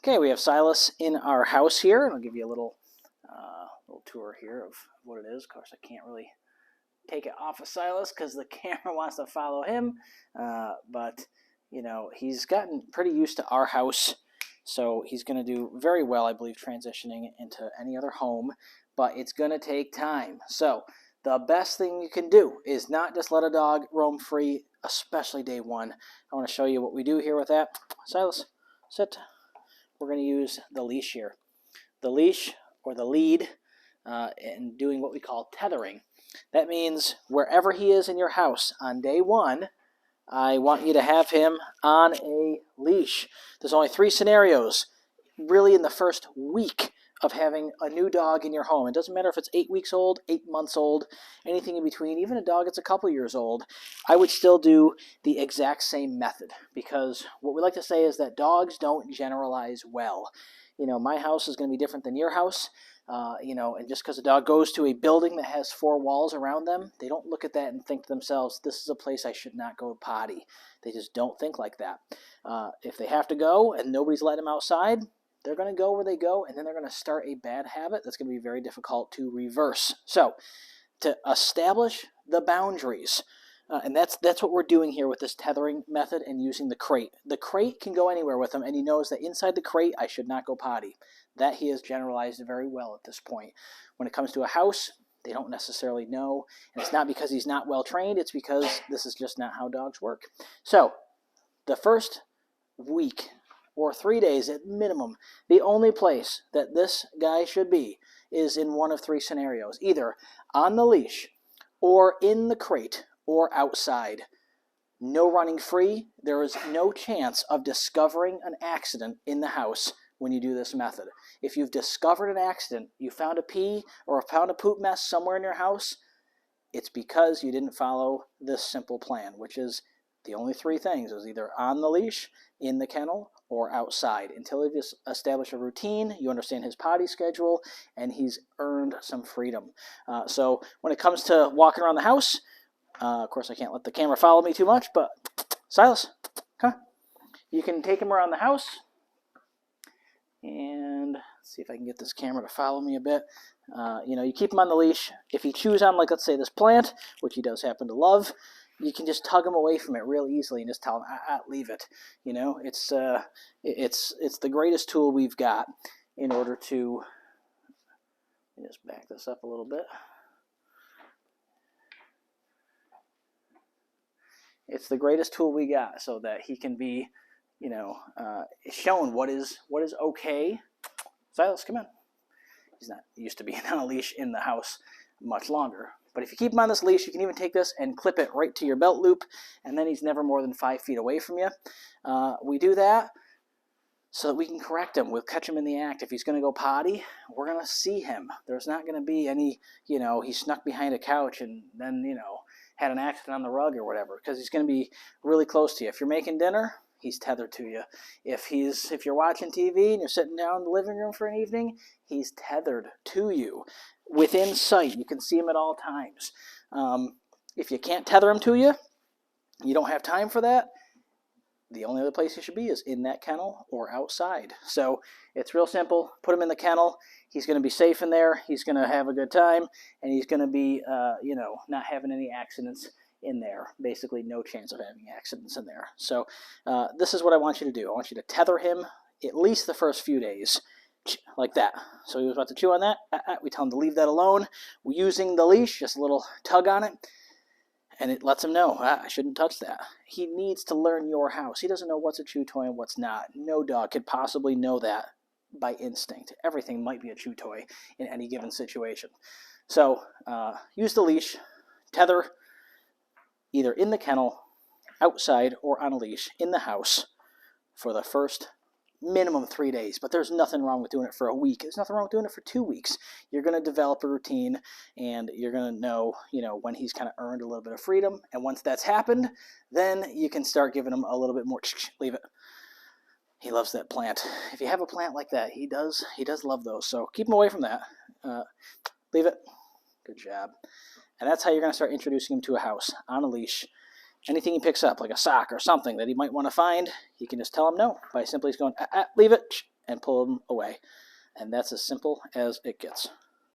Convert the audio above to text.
Okay, we have Silas in our house here. I'll give you a little tour here of what it is. Of course, I can't really take it off of Silas because the camera wants to follow him. But, you know, he's gotten pretty used to our house. So he's going to do very well, I believe, transitioning into any other home. But it's going to take time. So the best thing you can do is not just let a dog roam free, especially day one. I want to show you what we do here with that. Silas, sit. We're going to use the leash here. The leash or the lead and doing what we call tethering. That means wherever he is in your house on day one, I want you to have him on a leash. There's only 3 scenarios really in the first week of having a new dog in your home. It doesn't matter if it's 8 weeks old, 8 months old, anything in between, even a dog that's a couple years old. I would still do the exact same method because what we like to say is that dogs don't generalize well. You know, my house is going to be different than your house. And just because a dog goes to a building that has 4 walls around them, they don't look at that and think to themselves, this is a place I should not go potty. They just don't think like that. If they have to go and nobody's letting them outside, they're going to go where they go, and then they're going to start a bad habit that's going to be very difficult to reverse. So to establish the boundaries, and that's what we're doing here with this tethering method and using the crate. The crate can go anywhere with him, and he knows that inside the crate, I should not go potty. That he has generalized very well at this point. When it comes to a house, they don't necessarily know, and it's not because he's not well trained, it's because this is just not how dogs work. So the first week or 3 days at minimum, the only place that this guy should be is in one of 3 scenarios, either on the leash or in the crate or outside. No running free. There is no chance of discovering an accident in the house when you do this method. If you've discovered an accident, you found a pee or found a poop mess somewhere in your house, it's because you didn't follow this simple plan, which is the only 3 things. It was either on the leash, in the kennel, or outside. Until you establish a routine, you understand his potty schedule, and he's earned some freedom. So when it comes to walking around the house, of course I can't let the camera follow me too much, but Silas, come on. You can take him around the house, and let's see if I can get this camera to follow me a bit. You keep him on the leash. If he chews on, like, let's say this plant, which he does happen to love, you can just tug him away from it real easily and just tell him, leave it. You know, it's the greatest tool we've got in order to, let me just back this up a little bit. It's the greatest tool we got so that he can be, shown what is okay. Silas, come on. He's not used to being on a leash in the house much longer. But if you keep him on this leash, you can even take this and clip it right to your belt loop, and then he's never more than 5 feet away from you. We do that so that we can correct him. We'll catch him in the act. If he's going to go potty, we're going to see him. There's not going to be any, he snuck behind a couch and then, had an accident on the rug or whatever, because he's going to be really close to you. If you're making dinner, he's tethered to you. If you're watching TV and you're sitting down in the living room for an evening, he's tethered to you. Within sight, you can see him at all times. If you can't tether him to you, you don't have time for that, the only other place he should be is in that kennel or outside. So it's real simple. Put him in the kennel. He's going to be safe in there. He's going to have a good time, and he's going to be, not having any accidents in there. Basically, no chance of having accidents in there. So this is what I want you to do. I want you to tether him at least the first few days, like that. So he was about to chew on that. We tell him to leave that alone. We're using the leash, just a little tug on it, and it lets him know, I shouldn't touch that. He needs to learn your house. He doesn't know what's a chew toy and what's not. No dog could possibly know that by instinct. Everything might be a chew toy in any given situation. So use the leash, tether either in the kennel, outside, or on a leash in the house for the first minimum 3 days. But there's nothing wrong with doing it for a week. There's nothing wrong with doing it for 2 weeks. You're going to develop a routine, and you're going to know, when he's kind of earned a little bit of freedom. And once that's happened, then you can start giving him a little bit more. Leave it. He loves that plant. If you have a plant like that, he does love those. So keep him away from that. Leave it. Good job. And that's how you're going to start introducing him to a house on a leash. Anything he picks up, like a sock or something that he might want to find, you can just tell him no by simply going, leave it, and pull them away. And that's as simple as it gets.